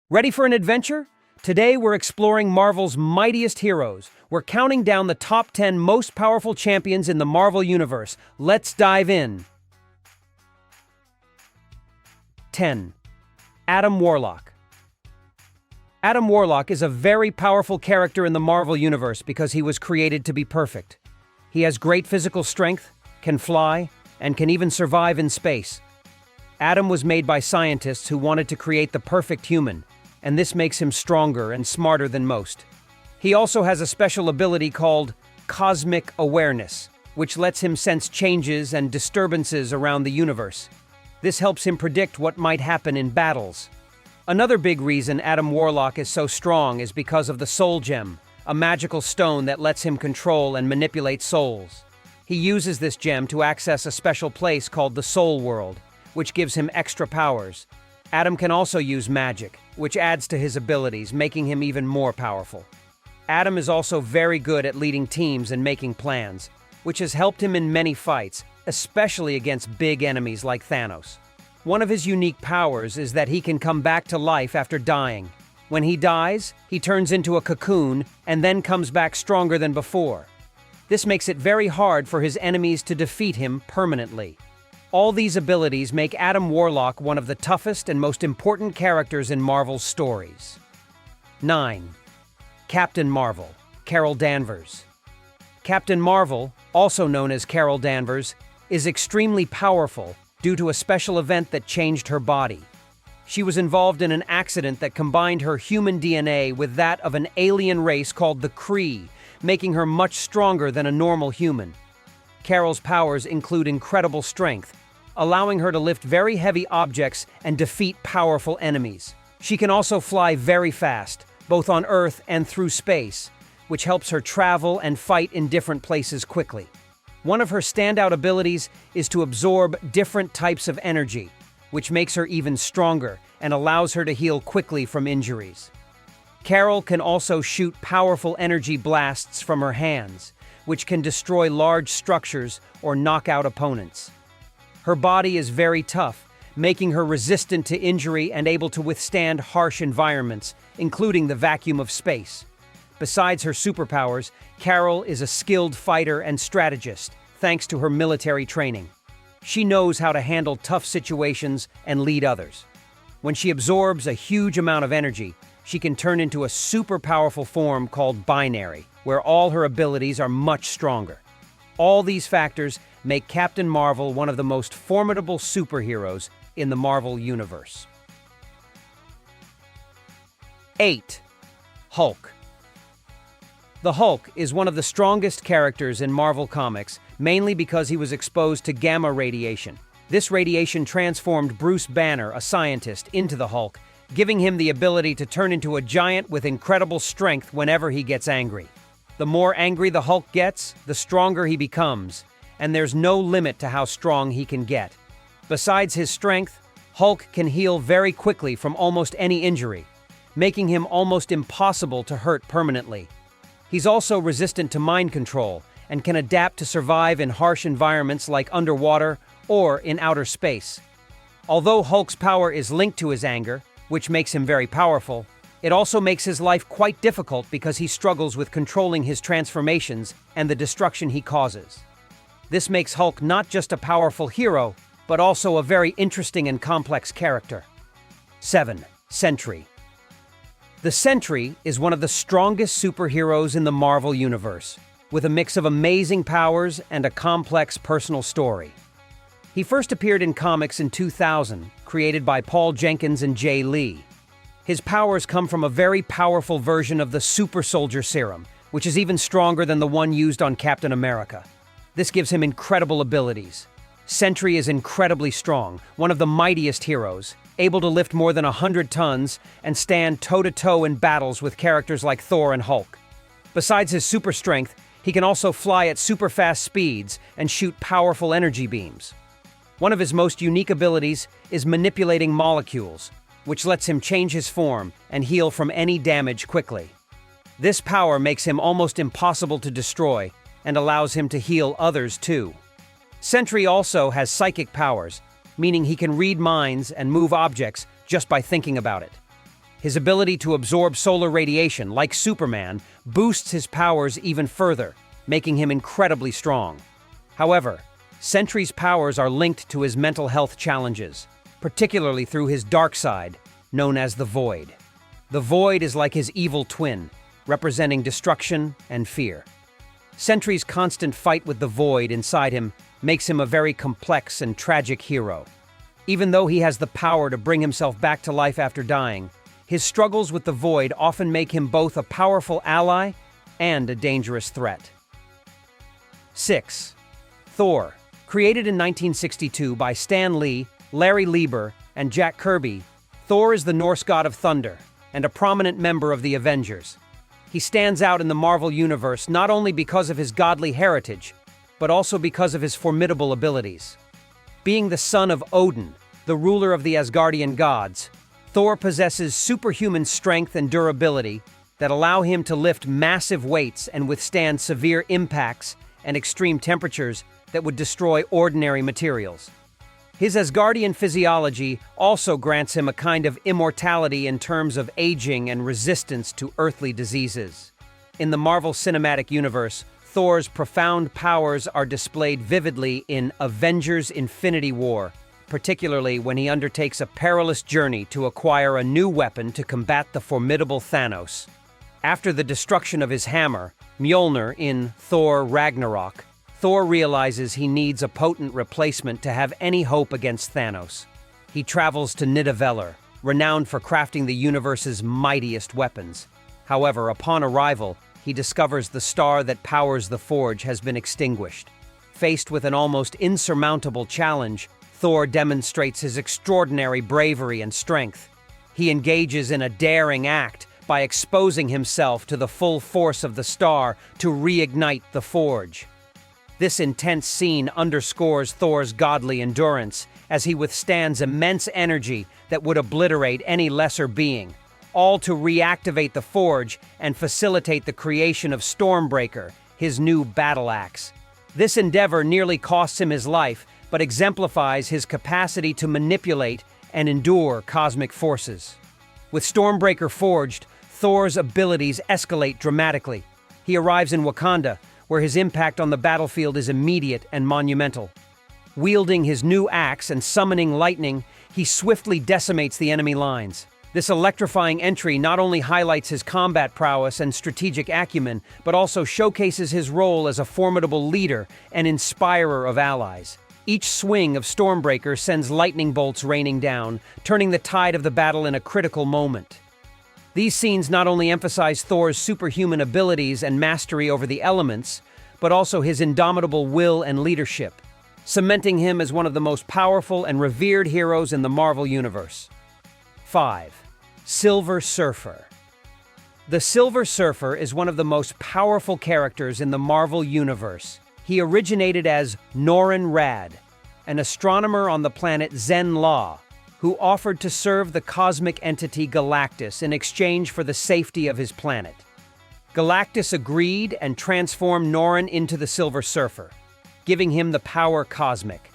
Ready for an adventure? Today we're exploring Marvel's mightiest heroes. We're counting down the top 10 most powerful champions in the Marvel Universe. Let's dive in. 10. Adam Warlock. Adam Warlock is a very powerful character in the Marvel Universe because he was created to be perfect. He has great physical strength, can fly, and can even survive in space. Adam was made by scientists who wanted to create the perfect human, and this makes him stronger and smarter than most. He also has a special ability called cosmic awareness, which lets him sense changes and disturbances around the universe. This helps him predict what might happen in battles. Another big reason Adam Warlock is so strong is because of the Soul Gem, a magical stone that lets him control and manipulate souls. He uses this gem to access a special place called the Soul World, which gives him extra powers. Adam can also use magic, which adds to his abilities, making him even more powerful. Adam is also very good at leading teams and making plans, which has helped him in many fights, especially against big enemies like Thanos. One of his unique powers is that he can come back to life after dying. When he dies, he turns into a cocoon and then comes back stronger than before. This makes it very hard for his enemies to defeat him permanently. All these abilities make Adam Warlock one of the toughest and most important characters in Marvel's stories. 9. Captain Marvel, Carol Danvers. Captain Marvel, also known as Carol Danvers, is extremely powerful due to a special event that changed her body. She was involved in an accident that combined her human DNA with that of an alien race called the Kree, making her much stronger than a normal human. Carol's powers include incredible strength, allowing her to lift very heavy objects and defeat powerful enemies. She can also fly very fast, both on Earth and through space, which helps her travel and fight in different places quickly. One of her standout abilities is to absorb different types of energy, which makes her even stronger and allows her to heal quickly from injuries. Carol can also shoot powerful energy blasts from her hands, which can destroy large structures or knock out opponents. Her body is very tough, making her resistant to injury and able to withstand harsh environments, including the vacuum of space. Besides her superpowers, Carol is a skilled fighter and strategist, thanks to her military training. She knows how to handle tough situations and lead others. When she absorbs a huge amount of energy, she can turn into a super powerful form called binary, where all her abilities are much stronger. All these factors make Captain Marvel one of the most formidable superheroes in the Marvel Universe. 8. Hulk. The Hulk is one of the strongest characters in Marvel Comics, mainly because he was exposed to gamma radiation. This radiation transformed Bruce Banner, a scientist, into the Hulk, giving him the ability to turn into a giant with incredible strength whenever he gets angry. The more angry the Hulk gets, the stronger he becomes, and there's no limit to how strong he can get. Besides his strength, Hulk can heal very quickly from almost any injury, making him almost impossible to hurt permanently. He's also resistant to mind control and can adapt to survive in harsh environments like underwater or in outer space. Although Hulk's power is linked to his anger, which makes him very powerful, it also makes his life quite difficult because he struggles with controlling his transformations and the destruction he causes. This makes Hulk not just a powerful hero, but also a very interesting and complex character. 7. Sentry. The Sentry is one of the strongest superheroes in the Marvel Universe, with a mix of amazing powers and a complex personal story. He first appeared in comics in 2000, created by Paul Jenkins and Jay Lee. His powers come from a very powerful version of the Super Soldier Serum, which is even stronger than the one used on Captain America. This gives him incredible abilities. Sentry is incredibly strong, one of the mightiest heroes, able to lift more than 100 tons and stand toe-to-toe in battles with characters like Thor and Hulk. Besides his super strength, he can also fly at super fast speeds and shoot powerful energy beams. One of his most unique abilities is manipulating molecules, which lets him change his form and heal from any damage quickly. This power makes him almost impossible to destroy and allows him to heal others too. Sentry also has psychic powers, meaning he can read minds and move objects just by thinking about it. His ability to absorb solar radiation, like Superman, boosts his powers even further, making him incredibly strong. However, Sentry's powers are linked to his mental health challenges, particularly through his dark side, known as the Void. The Void is like his evil twin, representing destruction and fear. Sentry's constant fight with the Void inside him makes him a very complex and tragic hero. Even though he has the power to bring himself back to life after dying, his struggles with the Void often make him both a powerful ally and a dangerous threat. 6. Thor. Created in 1962 by Stan Lee, Larry Lieber, and Jack Kirby, Thor is the Norse god of thunder and a prominent member of the Avengers. He stands out in the Marvel Universe not only because of his godly heritage, but also because of his formidable abilities. Being the son of Odin, the ruler of the Asgardian gods, Thor possesses superhuman strength and durability that allow him to lift massive weights and withstand severe impacts and extreme temperatures that would destroy ordinary materials. His Asgardian physiology also grants him a kind of immortality in terms of aging and resistance to earthly diseases. In the Marvel Cinematic Universe, Thor's profound powers are displayed vividly in Avengers: Infinity War, particularly when he undertakes a perilous journey to acquire a new weapon to combat the formidable Thanos. After the destruction of his hammer, Mjolnir, in Thor Ragnarok, Thor realizes he needs a potent replacement to have any hope against Thanos. He travels to Nidavellir, renowned for crafting the universe's mightiest weapons. However, upon arrival, he discovers the star that powers the forge has been extinguished. Faced with an almost insurmountable challenge, Thor demonstrates his extraordinary bravery and strength. He engages in a daring act by exposing himself to the full force of the star to reignite the forge. This intense scene underscores Thor's godly endurance as he withstands immense energy that would obliterate any lesser being, all to reactivate the forge and facilitate the creation of Stormbreaker, his new battle axe. This endeavor nearly costs him his life, but exemplifies his capacity to manipulate and endure cosmic forces. With Stormbreaker forged, Thor's abilities escalate dramatically. He arrives in Wakanda, where his impact on the battlefield is immediate and monumental. Wielding his new axe and summoning lightning, he swiftly decimates the enemy lines. This electrifying entry not only highlights his combat prowess and strategic acumen, but also showcases his role as a formidable leader and inspirer of allies. Each swing of Stormbreaker sends lightning bolts raining down, turning the tide of the battle in a critical moment. These scenes not only emphasize Thor's superhuman abilities and mastery over the elements, but also his indomitable will and leadership, cementing him as one of the most powerful and revered heroes in the Marvel Universe. 5. Silver Surfer. The Silver Surfer is one of the most powerful characters in the Marvel Universe. He originated as Norrin Radd, an astronomer on the planet Zen-La, who offered to serve the cosmic entity Galactus in exchange for the safety of his planet. Galactus agreed and transformed Norrin into the Silver Surfer, giving him the power cosmic.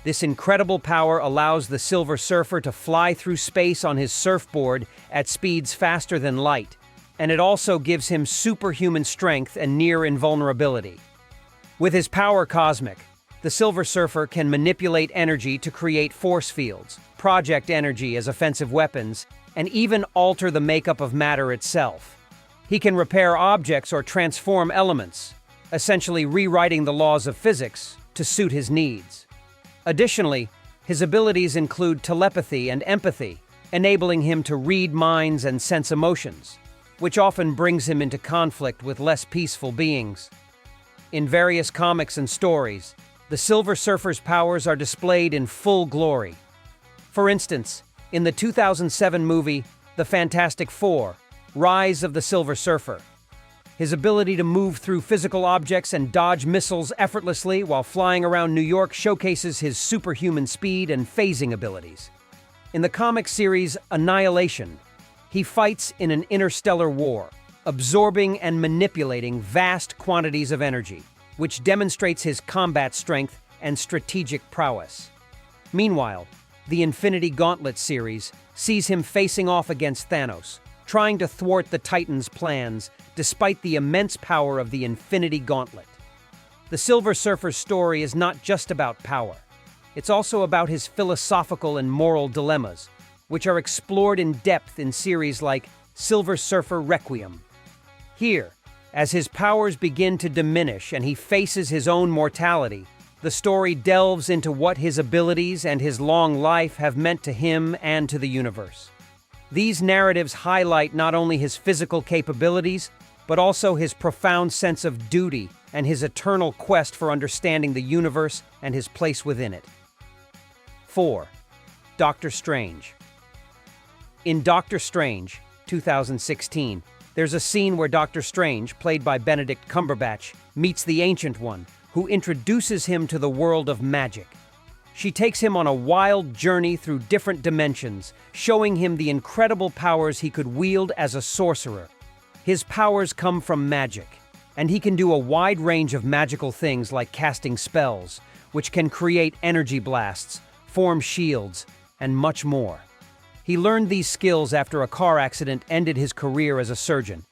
This incredible power allows the Silver Surfer to fly through space on his surfboard at speeds faster than light, and it also gives him superhuman strength and near invulnerability. With his power cosmic, the Silver Surfer can manipulate energy to create force fields, project energy as offensive weapons, and even alter the makeup of matter itself. He can repair objects or transform elements, essentially rewriting the laws of physics to suit his needs. Additionally, his abilities include telepathy and empathy, enabling him to read minds and sense emotions, which often brings him into conflict with less peaceful beings. In various comics and stories, the Silver Surfer's powers are displayed in full glory. For instance, in the 2007 movie The Fantastic Four: Rise of the Silver Surfer, his ability to move through physical objects and dodge missiles effortlessly while flying around New York showcases his superhuman speed and phasing abilities. In the comic series Annihilation, he fights in an interstellar war, absorbing and manipulating vast quantities of energy, which demonstrates his combat strength and strategic prowess. Meanwhile, the Infinity Gauntlet series sees him facing off against Thanos, trying to thwart the Titan's plans despite the immense power of the Infinity Gauntlet. The Silver Surfer's story is not just about power. It's also about his philosophical and moral dilemmas, which are explored in depth in series like Silver Surfer Requiem. Here, as his powers begin to diminish and he faces his own mortality, the story delves into what his abilities and his long life have meant to him and to the universe. These narratives highlight not only his physical capabilities, but also his profound sense of duty and his eternal quest for understanding the universe and his place within it. 4. Doctor Strange. In Doctor Strange, 2016, there's a scene where Doctor Strange, played by Benedict Cumberbatch, meets the Ancient One, who introduces him to the world of magic. She takes him on a wild journey through different dimensions, showing him the incredible powers he could wield as a sorcerer. His powers come from magic, and he can do a wide range of magical things like casting spells, which can create energy blasts, form shields, and much more. He learned these skills after a car accident ended his career as a surgeon,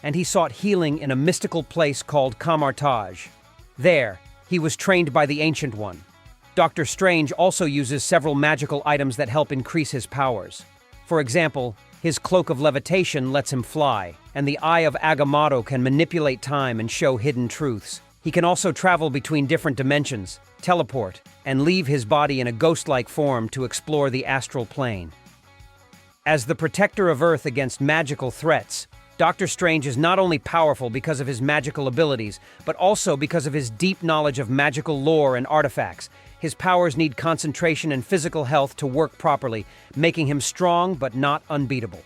and he sought healing in a mystical place called Camartage. There, he was trained by the Ancient One. Doctor Strange also uses several magical items that help increase his powers. For example, his cloak of levitation lets him fly, and the Eye of Agamotto can manipulate time and show hidden truths. He can also travel between different dimensions, teleport, and leave his body in a ghost-like form to explore the astral plane. As the protector of Earth against magical threats, Doctor Strange is not only powerful because of his magical abilities, but also because of his deep knowledge of magical lore and artifacts. His powers need concentration and physical health to work properly, making him strong but not unbeatable.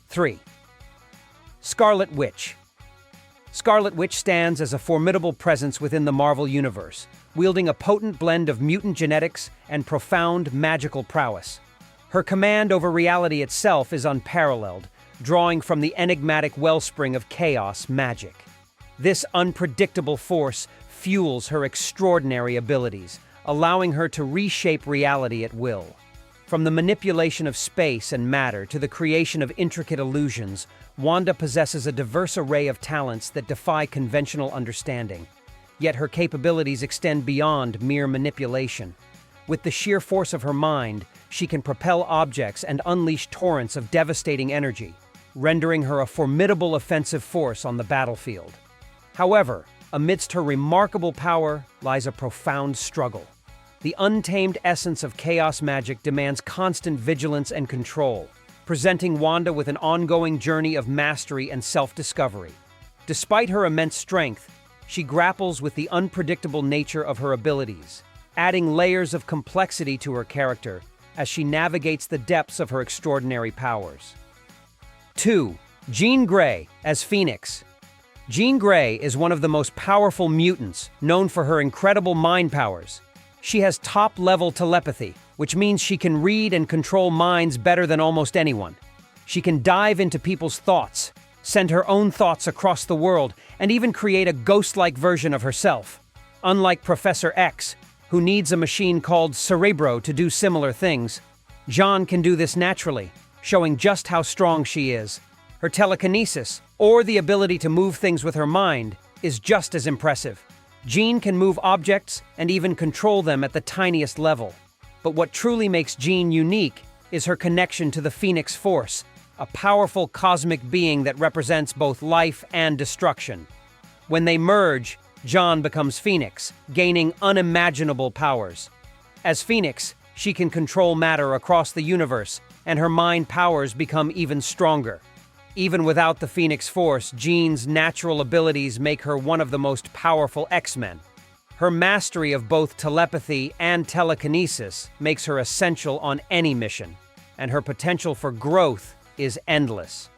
3. Scarlet Witch. Scarlet Witch stands as a formidable presence within the Marvel Universe, wielding a potent blend of mutant genetics and profound magical prowess. Her command over reality itself is unparalleled, drawing from the enigmatic wellspring of chaos magic. This unpredictable force fuels her extraordinary abilities, allowing her to reshape reality at will. From the manipulation of space and matter to the creation of intricate illusions, Wanda possesses a diverse array of talents that defy conventional understanding. Yet her capabilities extend beyond mere manipulation. With the sheer force of her mind, she can propel objects and unleash torrents of devastating energy, rendering her a formidable offensive force on the battlefield. However, amidst her remarkable power lies a profound struggle. The untamed essence of chaos magic demands constant vigilance and control, presenting Wanda with an ongoing journey of mastery and self-discovery. Despite her immense strength, she grapples with the unpredictable nature of her abilities, adding layers of complexity to her character as she navigates the depths of her extraordinary powers. 2. Jean Grey as Phoenix. Jean Grey is one of the most powerful mutants, known for her incredible mind powers. She has top-level telepathy, which means she can read and control minds better than almost anyone. She can dive into people's thoughts, send her own thoughts across the world, and even create a ghost-like version of herself. Unlike Professor X, who needs a machine called Cerebro to do similar things, Jean can do this naturally, showing just how strong she is. Her telekinesis, or the ability to move things with her mind, is just as impressive. Jean can move objects and even control them at the tiniest level. But what truly makes Jean unique is her connection to the Phoenix Force, a powerful cosmic being that represents both life and destruction. When they merge, Jean becomes Phoenix, gaining unimaginable powers. As Phoenix, she can control matter across the universe, and her mind powers become even stronger. Even without the Phoenix Force, Jean's natural abilities make her one of the most powerful X-Men. Her mastery of both telepathy and telekinesis makes her essential on any mission, and her potential for growth is endless.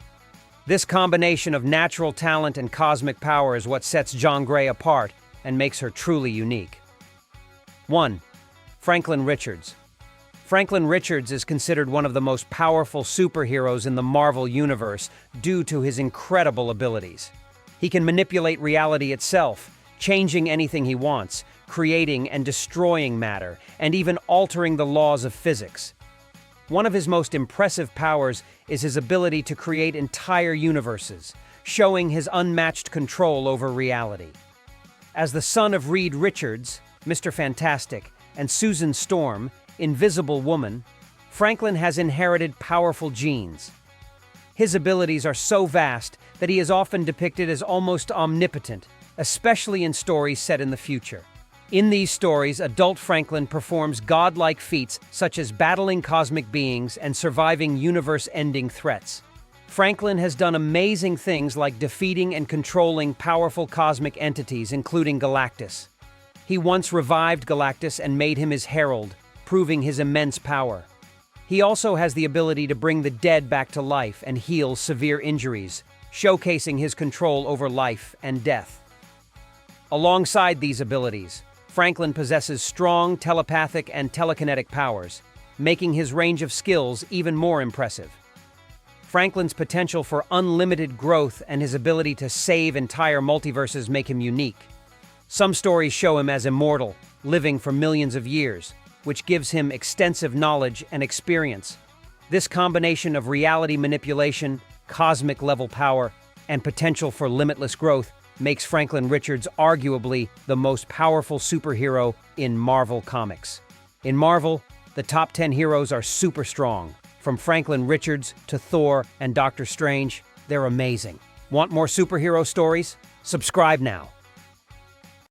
This combination of natural talent and cosmic power is what sets Jean Grey apart and makes her truly unique. 1. Franklin Richards. Franklin Richards is considered one of the most powerful superheroes in the Marvel Universe due to his incredible abilities. He can manipulate reality itself, changing anything he wants, creating and destroying matter, and even altering the laws of physics. One of his most impressive powers is his ability to create entire universes, showing his unmatched control over reality. As the son of Reed Richards, Mr. Fantastic, and Susan Storm, Invisible Woman, Franklin has inherited powerful genes. His abilities are so vast that he is often depicted as almost omnipotent, especially in stories set in the future. In these stories, adult Franklin performs godlike feats such as battling cosmic beings and surviving universe-ending threats. Franklin has done amazing things like defeating and controlling powerful cosmic entities, including Galactus. He once revived Galactus and made him his herald, proving his immense power. He also has the ability to bring the dead back to life and heal severe injuries, showcasing his control over life and death. Alongside these abilities, Franklin possesses strong telepathic and telekinetic powers, making his range of skills even more impressive. Franklin's potential for unlimited growth and his ability to save entire multiverses make him unique. Some stories show him as immortal, living for millions of years, which gives him extensive knowledge and experience. This combination of reality manipulation, cosmic-level power, and potential for limitless growth makes Franklin Richards arguably the most powerful superhero in Marvel Comics. In Marvel, the top 10 heroes are super strong. From Franklin Richards to Thor and Doctor Strange, they're amazing. Want more superhero stories? Subscribe now.